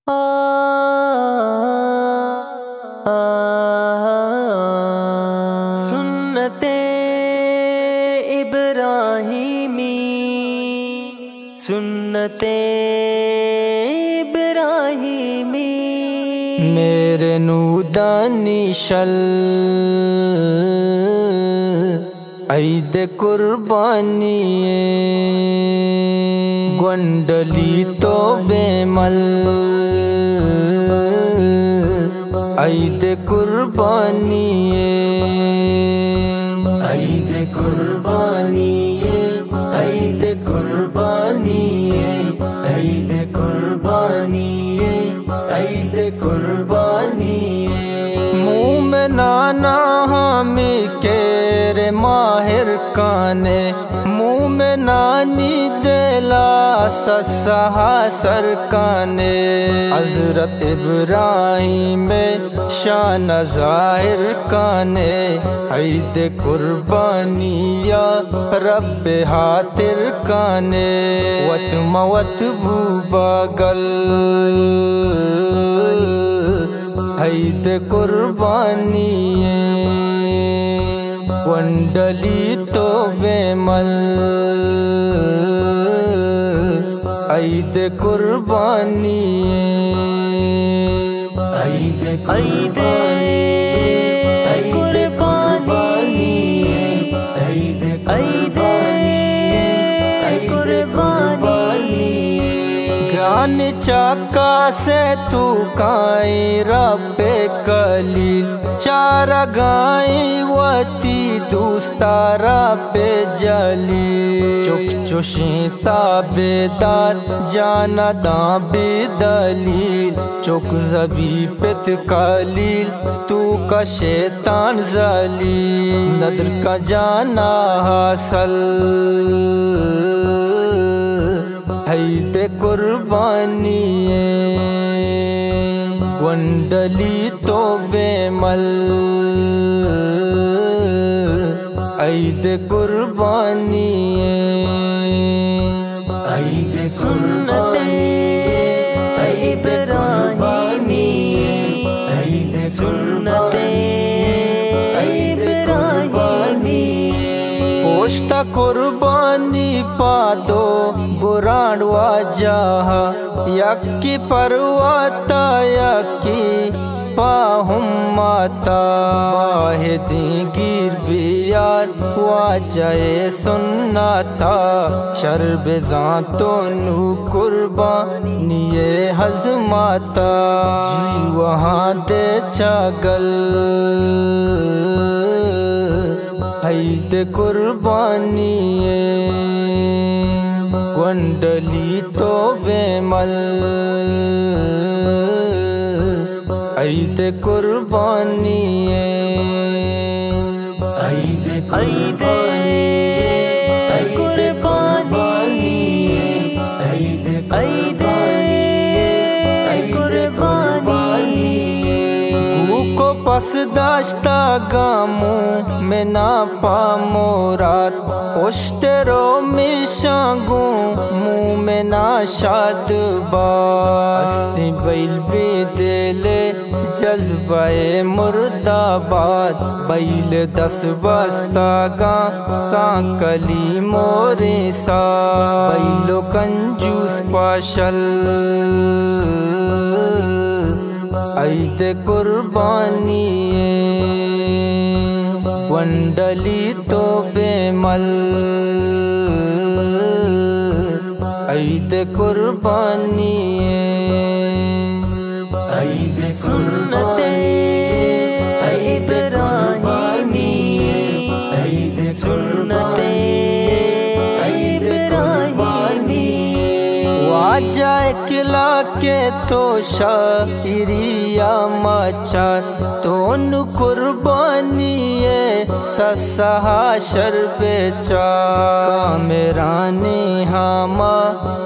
आ, आ, सुन्नते इब्राहिमी, सुन्नते इब्राहिमी। मेरे नूदानी शल ऐद कुर्बानी गुंडली तो बेमल ऐद कुर्बानी ऐद कुर्बानी ऐद कुर्बानी ऐद कुर्बानी ऐद कुर्बानी। मुँह में नाना हमें केरे माहिर काने, मुँह में नानी देला ससहा सरकाने। हज़रत इब्राहिम में शान ज़ाहिर काने, ऐद कुर्बानिया रब हातिर काने। वत मवत बूबागल ऐद कुर्बानी वंडली तो बेमल ऐद कुर्बानी ऐद कुर्बानी ऐद कुर्बानी। ज्ञान चाका से तू काई रब्बे कलील, चारा गाई वती दूस्तारा पे जली। चुक चुशीता बेदार जाना दा बेदलील, चुक जबी पित कलील तू का शैतान जली। नदर का जाना हासल ऐद कुर्बानी गुंडली तो बेमल ऐद कुर्बानी ऐद सुन्नते इब्राहिमी, सुन्नते इब्राहिमी। पोष्टा कुर्बानी पादो बुराड़वा जहा, यक्की परवाता यक्की पाहुम माता। वाहिदी गिर बियार वाजाए सुन्नाता, शर्ब जातो नू कुर्बानिये हजमाता। जी वहाँ दे चागल ऐद कुर्बानी गुंडली तो बेमल ऐद कुर्बानी ऐद कुर्बानी ऐद कुर्बानी। को पस दाश्ता गामू में ना पा मोरात, उश्तरो मिशांगू मुँह में ना शाद बास्ती। बैल बेदले जज्बाए मुर्दाबाद, बैल 10 बस्ता गा सांकली मोरे सा। बैलो कंजूस पाशल ऐद कुर्बानी वंडली तो बेमल ऐद कुर्बानी ऐद सुन्नते इब्राहिमी, सुन्नते इब्राहिमी। वाजाए किला के तो शायरिया मचार, तोन कुर्बानी ससहा शर्बे चा। मेरा हामा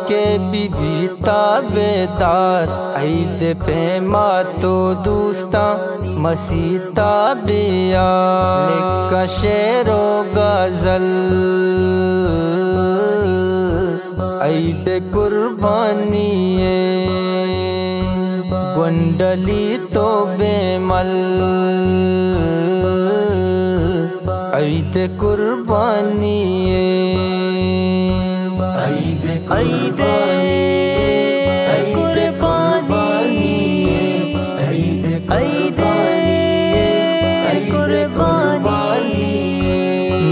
के बीबी ताबेदार, ऐद पेमा तो दूस्ता मसीता बिया। लिखा शेरो गजल ऐद कुर्बानी गुंडली तो बेमल ईद कुर्बानी ईद कुर्बानी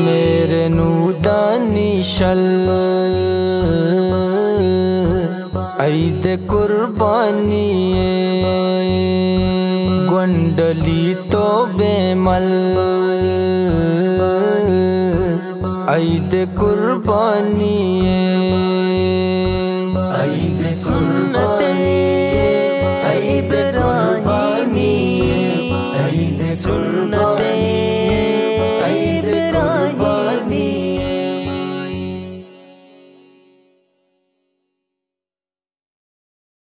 मेरे नूदानी शल ईद कुर्बानी गुंडली तो बेमल ईद कुर्बानी ईद